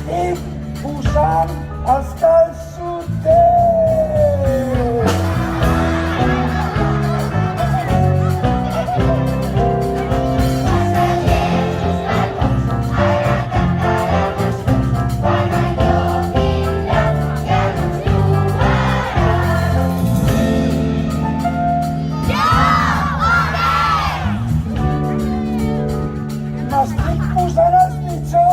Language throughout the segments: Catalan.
m'estic posant els calçotets. M'estic posant els mitjons.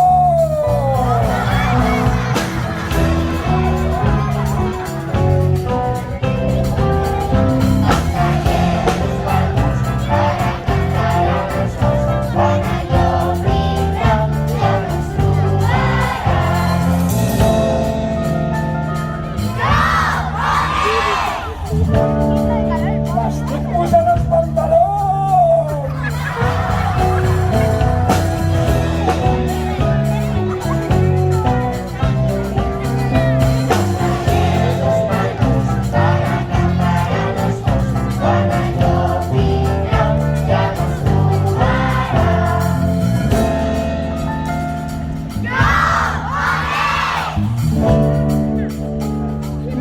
M'estic posant els pantalons.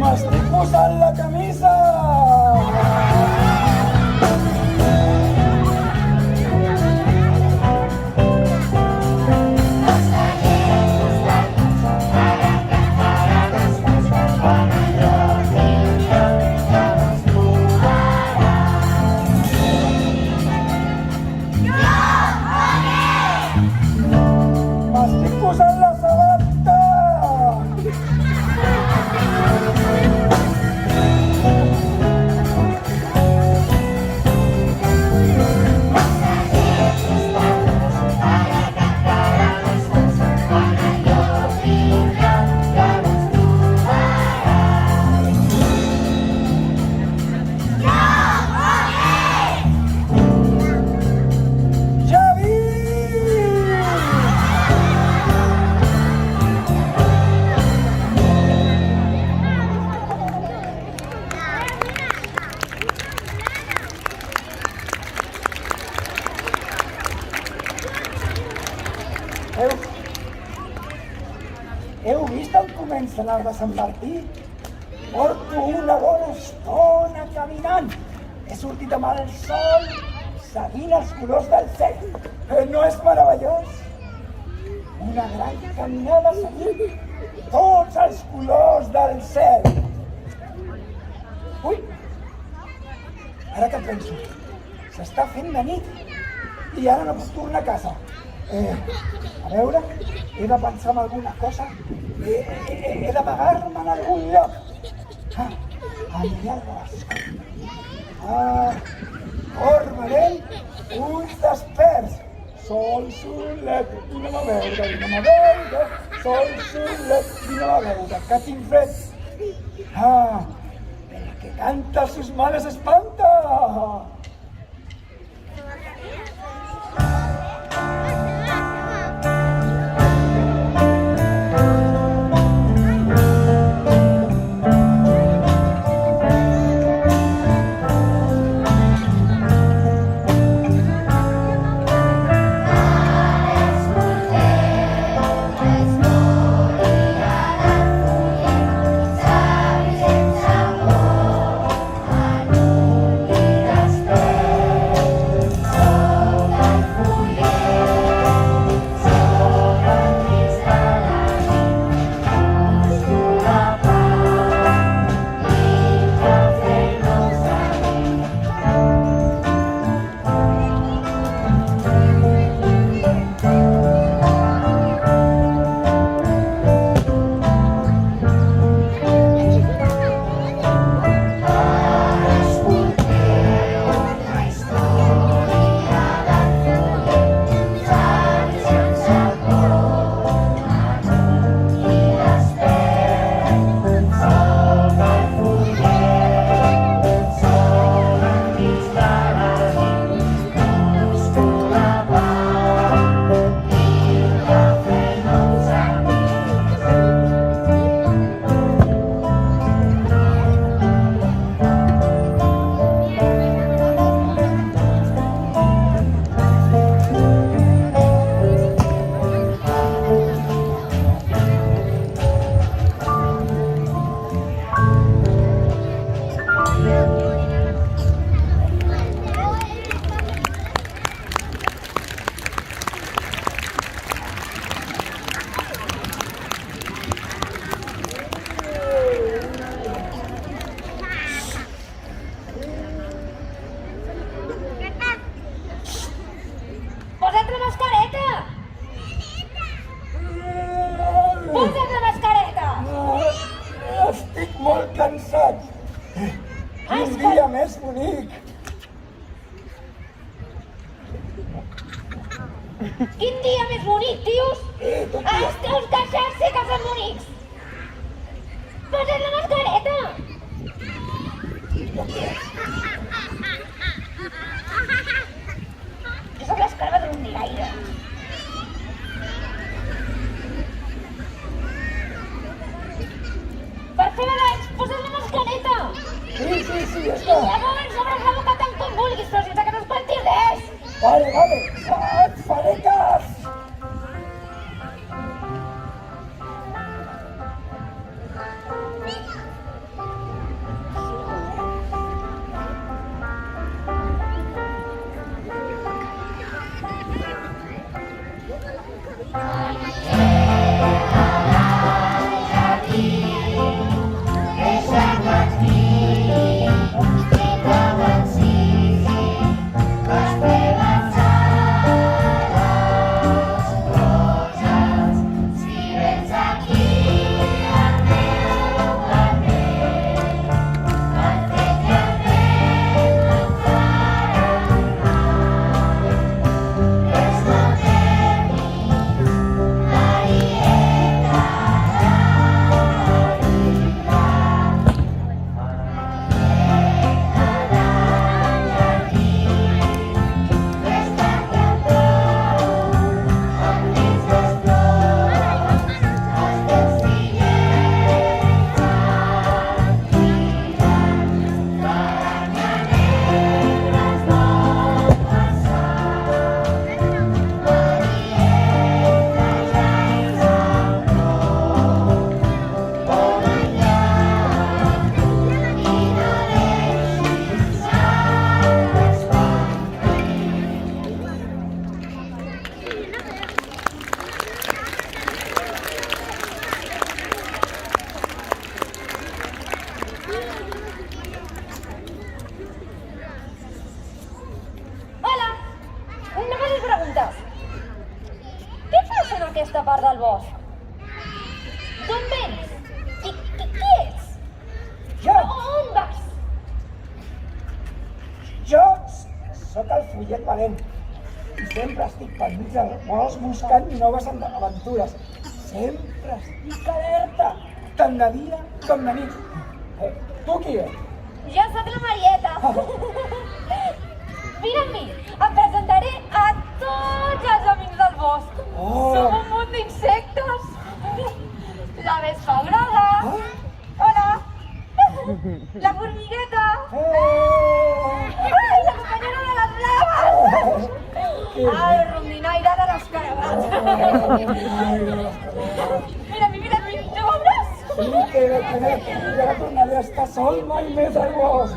M'estic posant la camisa. M'estic posant la sabata. Ja vi! Heu vist on comença l'arc de Sant Martí? Porto una bona estona caminant. He sortit amb el sol, seguint els colors del cel. No és meravellós? Una gran caminada seguint tots els colors del cel. Ui! Ara que penso, s'està fent de nit i ara no puc tornar a casa. A veure, he de pensar en alguna cosa, he d'amagar-me en algun lloc. Aniré al bosc. Cor valent, ulls desperts. Sol, solet, vine-me a veure, vine-me a veure. Sol, solet, vine-me a veure, que tinc fred. El que canta sus males espanta. Stay. Posa't la mascareta! Jo sóc l'escarba d'un miraire. Per fer balanç, posa't la mascareta! Sí, I està. llavors obres la boca tant com vulguis, però sense que no es planti res! Vale, et faré cas. Hola! No facis preguntes. Què fas en aquesta part del bosc? D'on vens? I qui ets? Jo, On vas? jo sóc el Follet Valent i sempre estic pel mig del bosc buscant noves aventures. Sempre estic alerta, tant de dia com de nit. Tu qui ets? Jo sóc la Marieta. Mira a mi, em presentaré a tots els amics del bosc. Oh. Som un munt d'insectes. La vespa groga. Hola. La formigueta. Ai, la companyera de les blaves. El rondinaire de l'escarabat. Mira a mi, no veuràs? Sí, que ja tornaré a estar sol mai més al bosc.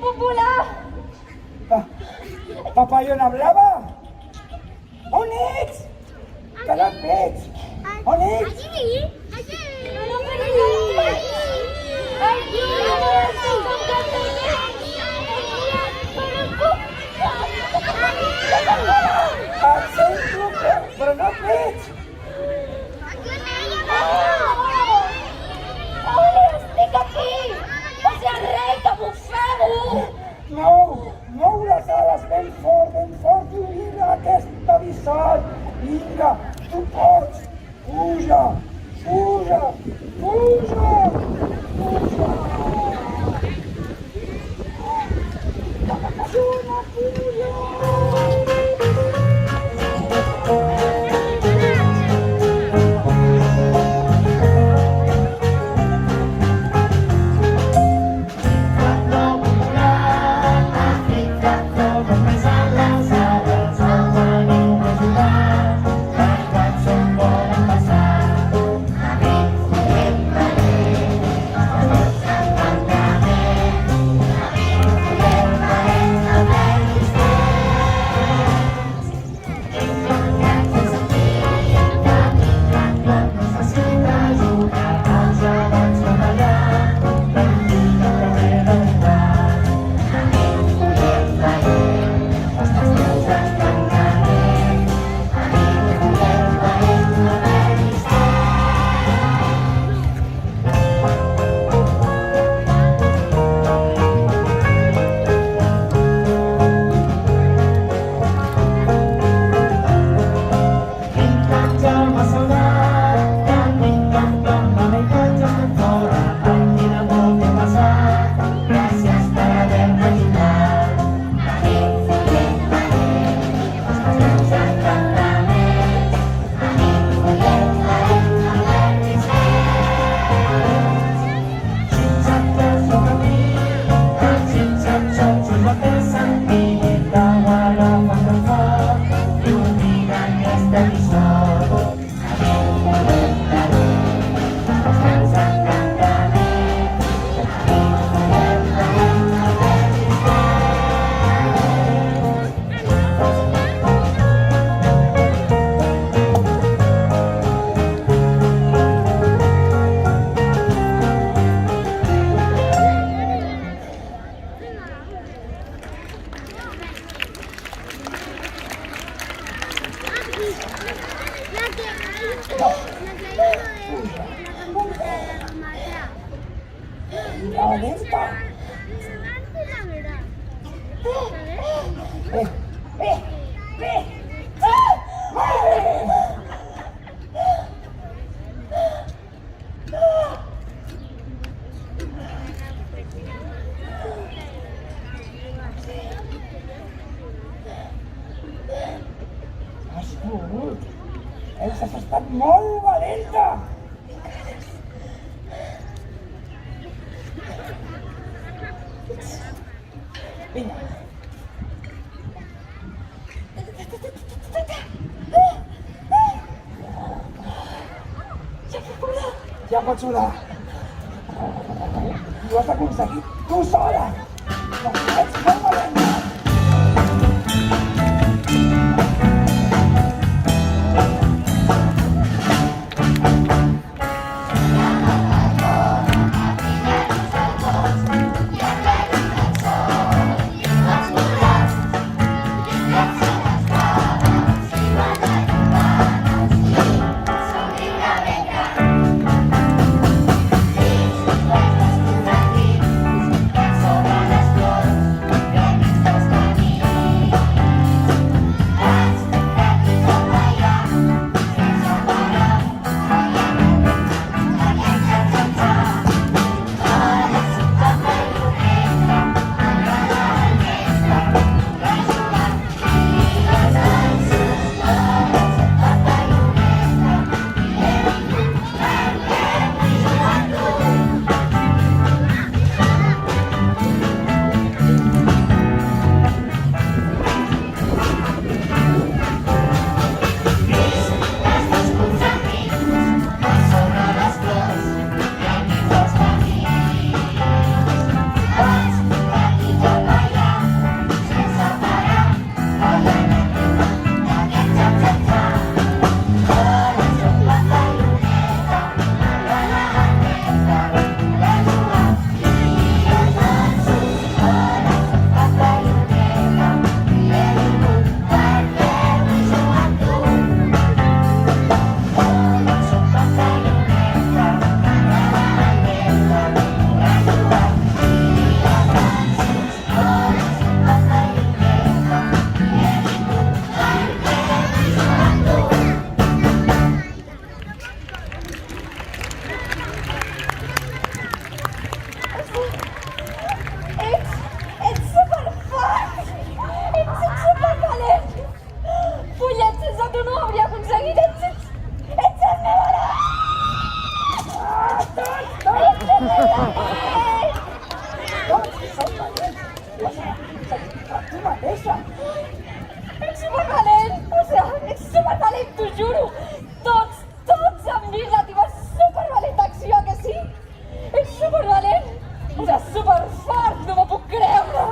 popular! Papallón hablava? On ets? Que no et veig. On ets? No me digas! ¡Ayúdame! ¡Estoy completamente! Et sento, però no et veig. Oli, estic aquí! Faci el rei, que m'ofego! Mou les ales ben fort i obliga aquesta vissat. Vinga, tu pots. Puja. On està? Bé. Has pogut. Elsa has estat molt valenta. Vinga. Ja pots volar. I ho has aconseguit tu sola. Ets molt valenta. t'ho juro! Tots han vist la teva supervalenta acció, que sí? Ets supervalent! Era superfort, no m'ho puc creure!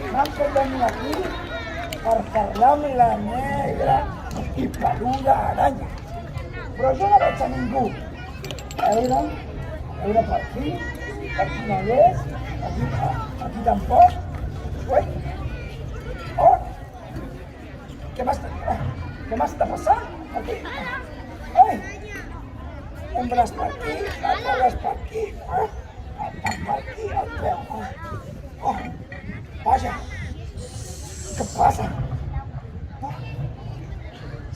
M'han fet venir aquí per parlar amb la negra i peluda aranya. Però jo no veig a ningú. A veure per aquí no hi és, aquí tampoc. Ui! On? Què m'està passant? Aquí. Ai! Un braç per aquí, l'altre braç per aquí, el cap per aquí, el peu. Oh! Vaja! Què passa?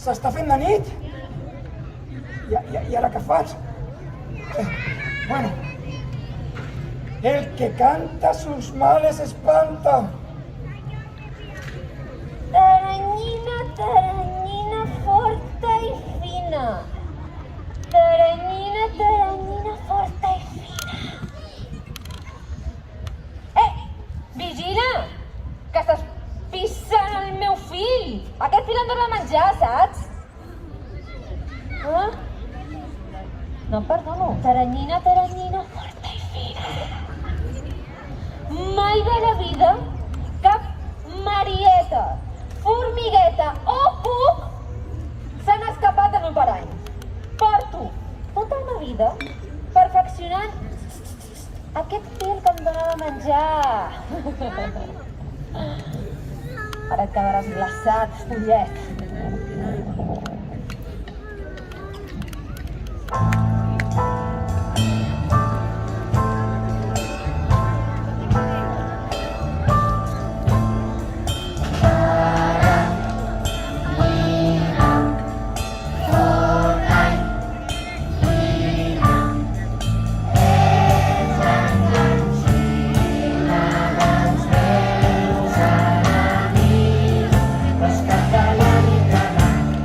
S'està fent de nit? I ara què faig? Bueno, el que canta sus males espanta. Teranyina, teranyina, forta i fina. Teranyina, teranyina, forta i fina. Vigila! Que estàs pissant el meu fill! Aquest fill em dóna a menjar, saps? No em perdono. Teranyina, teranyina, forta i fina. Mai de la vida cap marieta, formigueta o cuc s'han escapat del meu parany. Porto tota una vida perfeccionant aquest fil que em dóna de menjar. Ara et quedaràs glaçat, follet.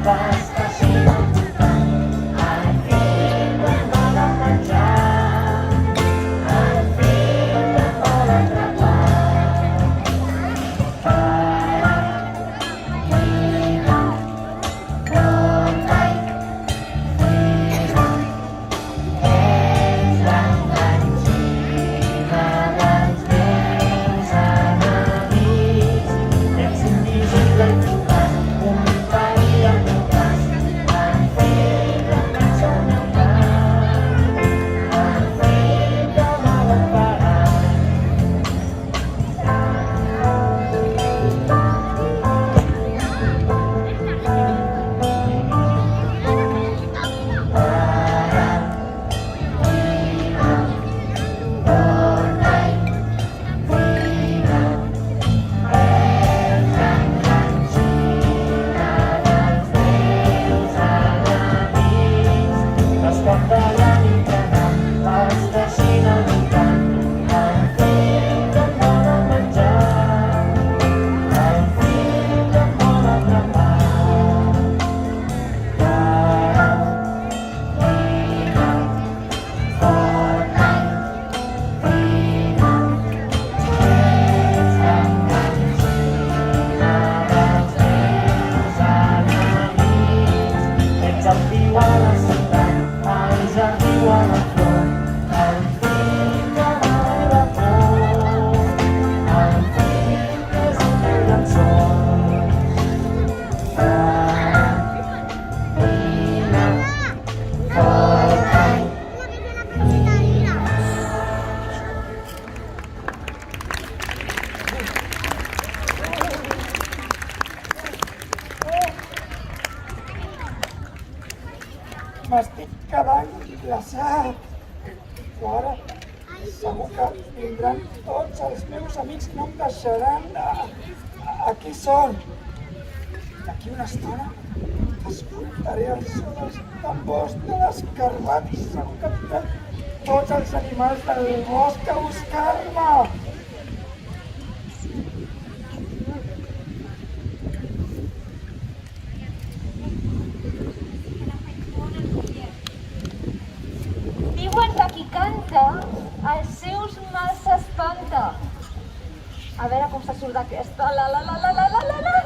Vas seran tots els meus amics que no em deixaran. Aquí són. D'aquí una estona escoltaré el so dels tambors de l'escarbat i segur que vindran tots els animals del bosc a buscar-me. Diuen que qui canta, els seus mals s'espanta. A veure com se surt d'aquesta. La, la, la, la, la, la, la, la.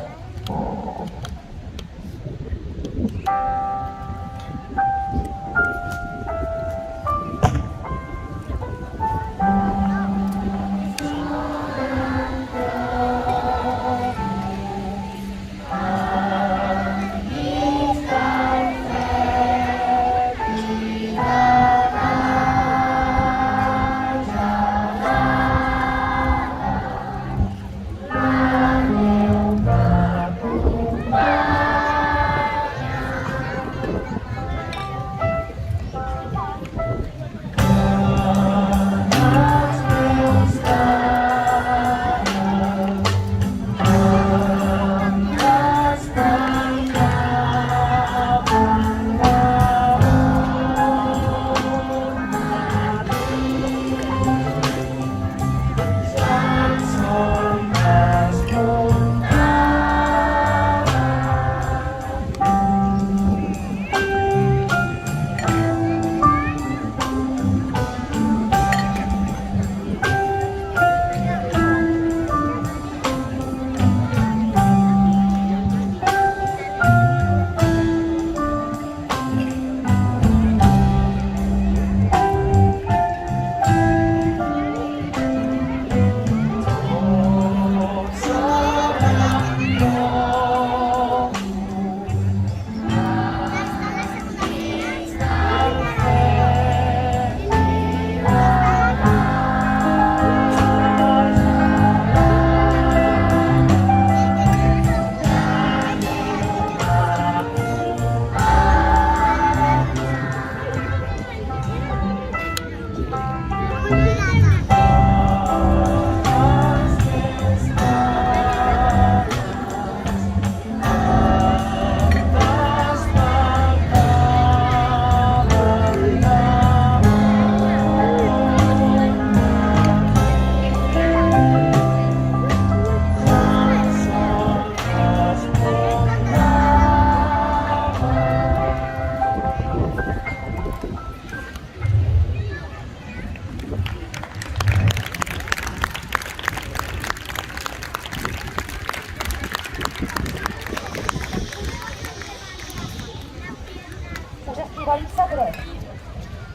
Estivali Sagret.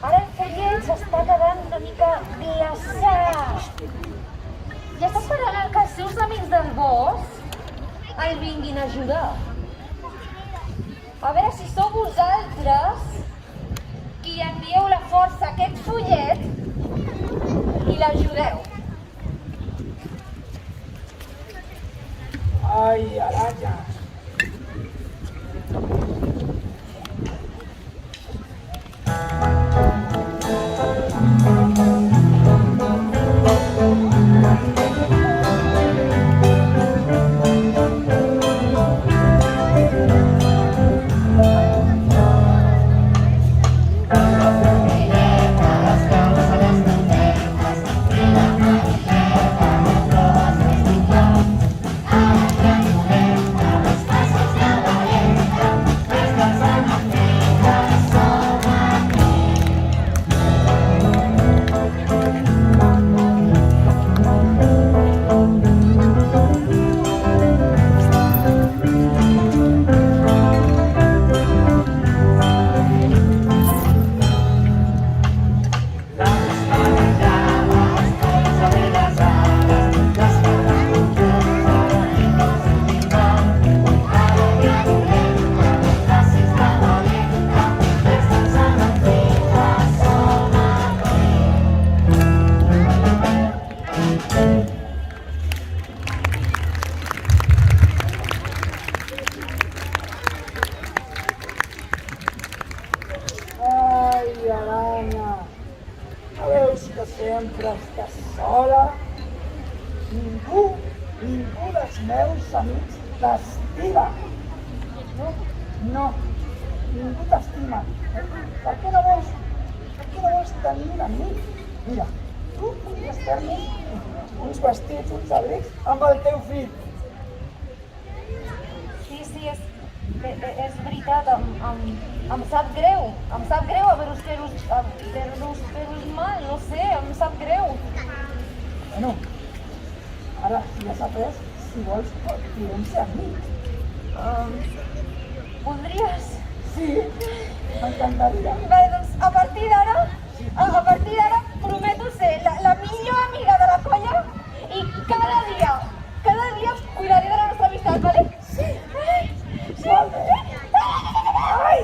Ara el follet s'està quedant una mica glaçat. I està esperant que els seus amics del bosc el vinguin a ajudar. A veure si sou vosaltres qui envieu la força a aquest follet i l'ajudeu. Ai, Aranya. ningú dels meus amics t'estima. No, ningú t'estima. Per què no vols tenir un amic? Mira, tu podries fer-me uns vestits, uns abrics amb el teu fill. Sí, és veritat, em sap greu haver-vos fer-vos mal, no sé, em sap greu. Bueno, ara ja saps, si vols, podem ser amics. Voldries? Sí, m'encantaria. Vale, doncs a partir d'ara prometo ser la millor amiga de la colla i cada dia cuidaré de la nostra amistat, vale? Sí. Molt bé. Ai!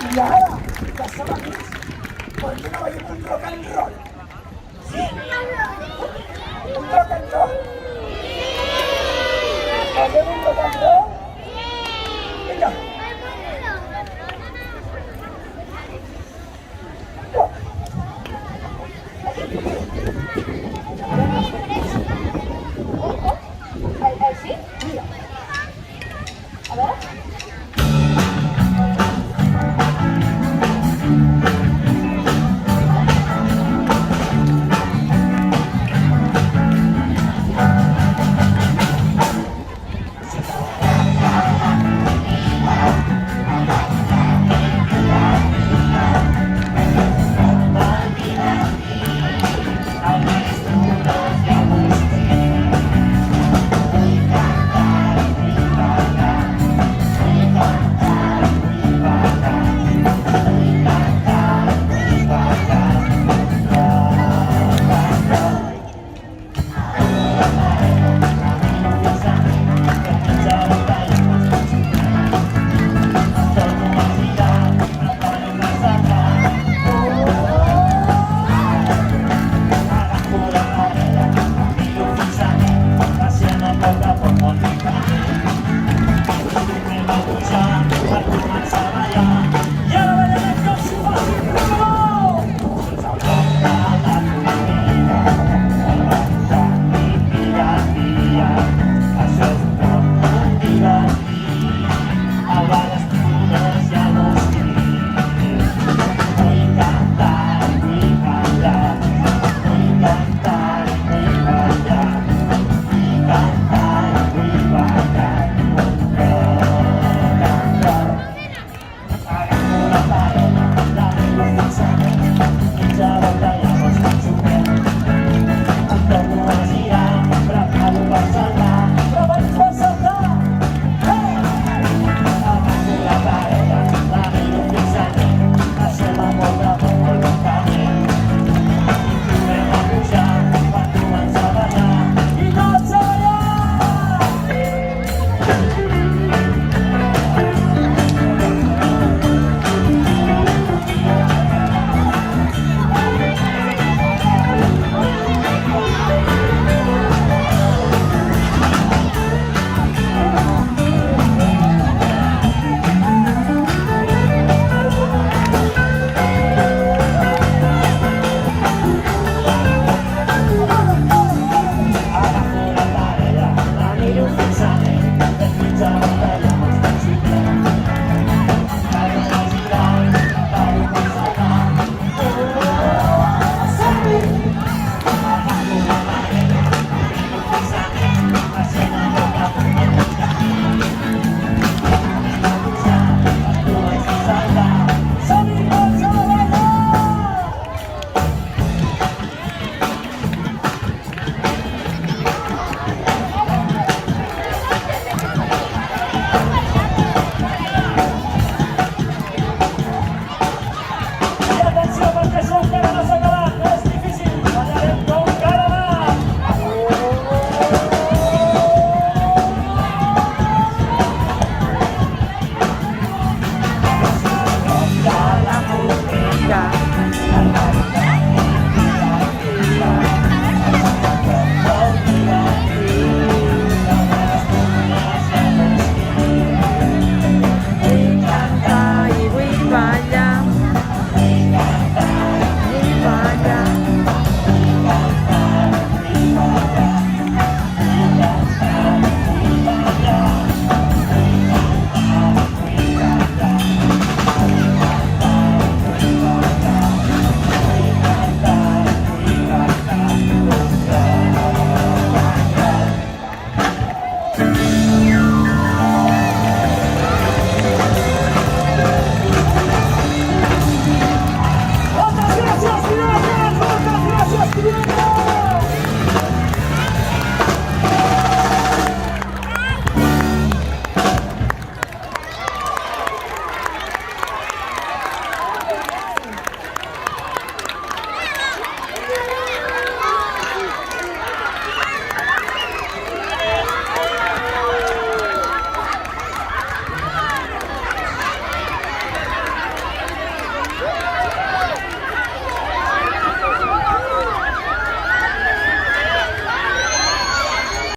I ara, que som amics, per què no veiem un rock and roll? Sí? Un rock and roll? Fem un rock and roll? Vinga. No.